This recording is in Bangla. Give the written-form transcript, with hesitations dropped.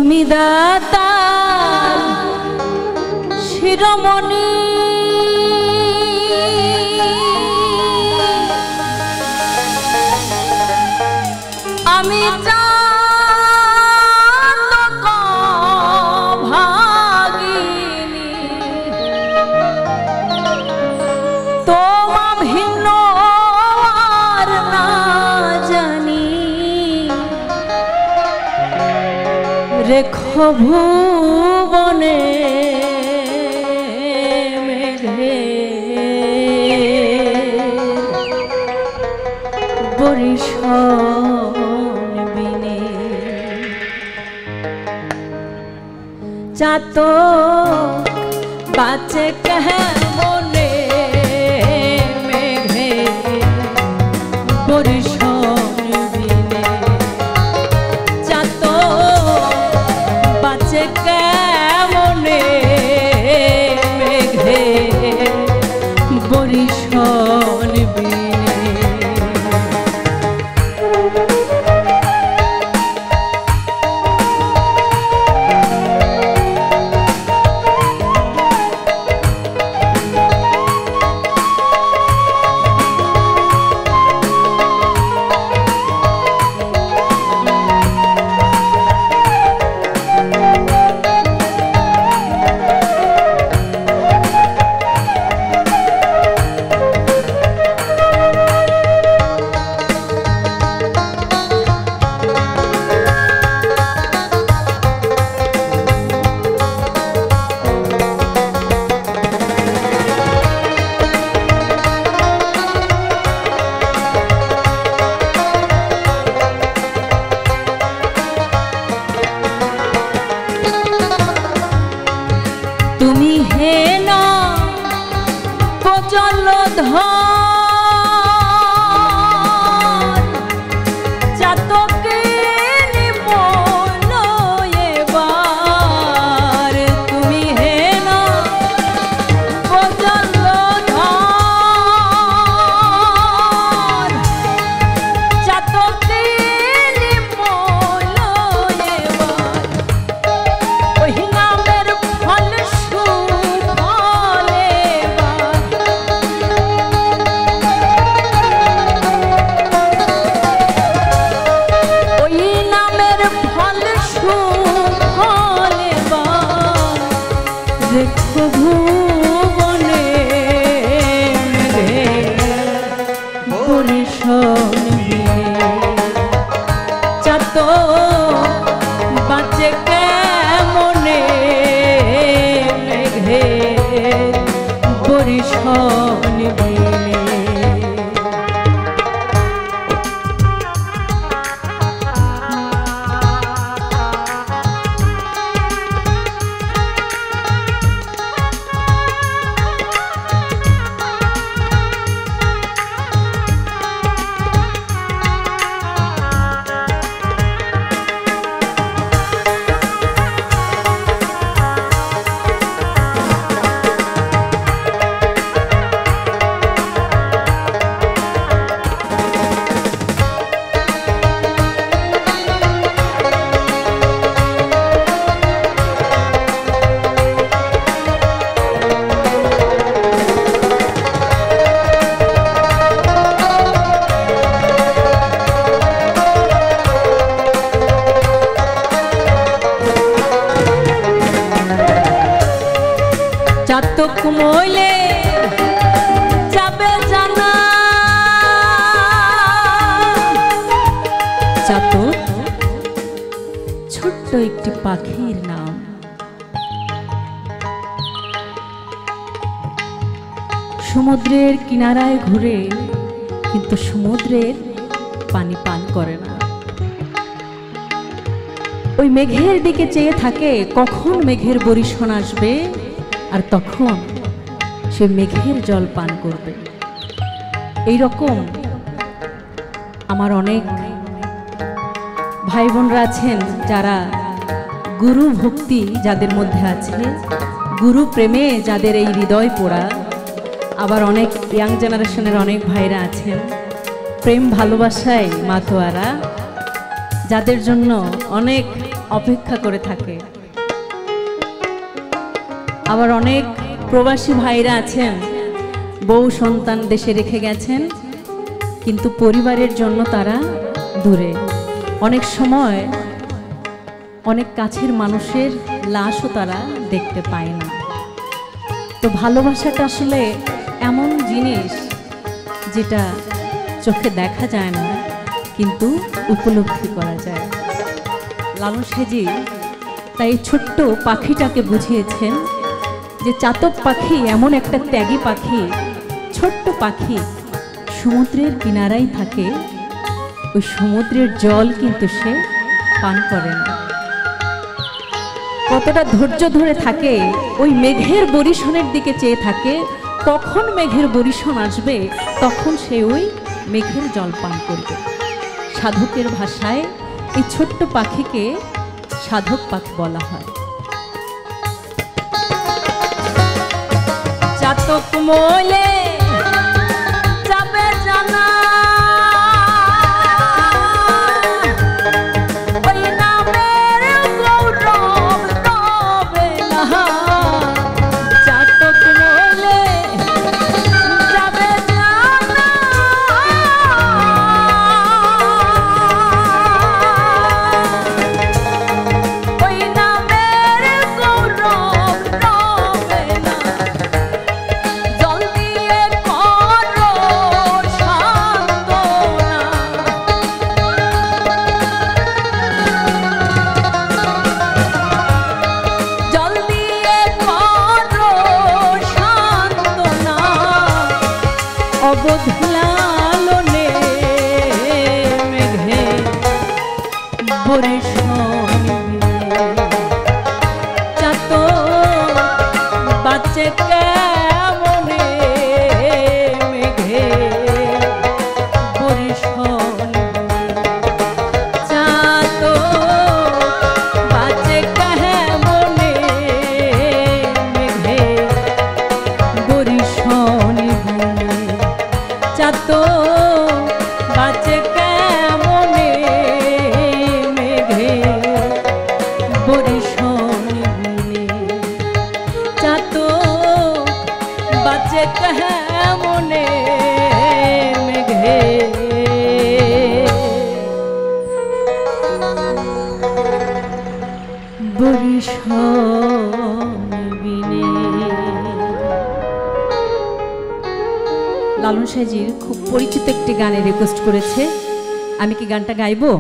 তুমি দাতা শিরোমণি আমি চাতক ভাগিনী তোমা ভিন্ন আর না জানি রেখো ভুবনে মেঘে বরিশন বিনে চাতক বাঁচে কেমনে মেঘে বরিশন বিনে চাতক বাঁচে কেমনে মেঘে বরিশন বিনে তুমি হেন জলধর চাতকের মন এবার তুমি হেন জলধর চাতকের মন এবার ওই নামের ফল ভুবনে বরিশন চাতক বাঁচে কেমনে মেঘে বরিশন বিনে চাতক মইলে যাবে জানা চাতক ছোট্ট একটি পাখির নাম সমুদ্রের কিনারায় ঘুরে কিন্তু সমুদ্রের পানি পান করে না ওই মেঘের দিকে চেয়ে থাকে কখন মেঘের বরিশন আসবে আর তখন সে মেঘের জল পান করবে এই রকম আমার অনেক ভাই বোনরা আছেন যারা গুরু ভক্তি যাদের মধ্যে আছে গুরু প্রেমে যাদের এই হৃদয় পোড়া আবার অনেক ইয়াং জেনারেশনের অনেক ভাইরা আছেন প্রেম ভালোবাসায় মাতোয়ারা যাদের জন্য অনেক অপেক্ষা করে থাকে। আবার অনেক প্রবাসী ভাইরা আছেন, বউ সন্তান দেশে রেখে গেছেন, কিন্তু পরিবারের জন্য তারা দূরে। অনেক সময় অনেক কাছের মানুষের লাশও তারা দেখতে পায় না। তো ভালোবাসাটা আসলে এমন জিনিস যেটা চোখে দেখা যায় না, কিন্তু উপলব্ধি করা যায়। লালন সাঁইজি তাই ছোট্ট পাখিটাকে বুঝিয়েছেন যে চাতক পাখি এমন একটা ত্যাগী পাখি, ছোট্ট পাখি সমুদ্রের কিনারায় থাকে, ওই সমুদ্রের জল কিন্তু সে পান করে না। কতটা ধৈর্য ধরে থাকে, ওই মেঘের বরিশনের দিকে চেয়ে থাকে, কখন মেঘের বরিশন আসবে তখন সে ওই মেঘের জল পান করবে। সাধকের ভাষায় এই ছোট্ট পাখিকে সাধক পাখি বলা হয়। চাতক মলে যাবে জানা, ওই নামের গৌরব তবে না। চাতক মলে যাবে জানা, ওই নামের গৌরব তবে না। জল দিয়ে করো সান্ত্বনা, জল দিয়ে করো সান্ত্বনা। অবোধ লালনে মেঘে বরিশন চাতক বাঁচে কেমনে মেঘে বরিশন। চাতক বাঁচে কেমনে মেঘে বরিশন। চাতক বাঁচে কেমনে মেঘে বরিশন। চাতক বাঁচে কেমনে মেঘে বরিশন বিনে। লালন সাঁইজির খুব পরিচিত একটি গানে রিকোয়েস্ট করেছে, আমি কি গানটা গাইবো?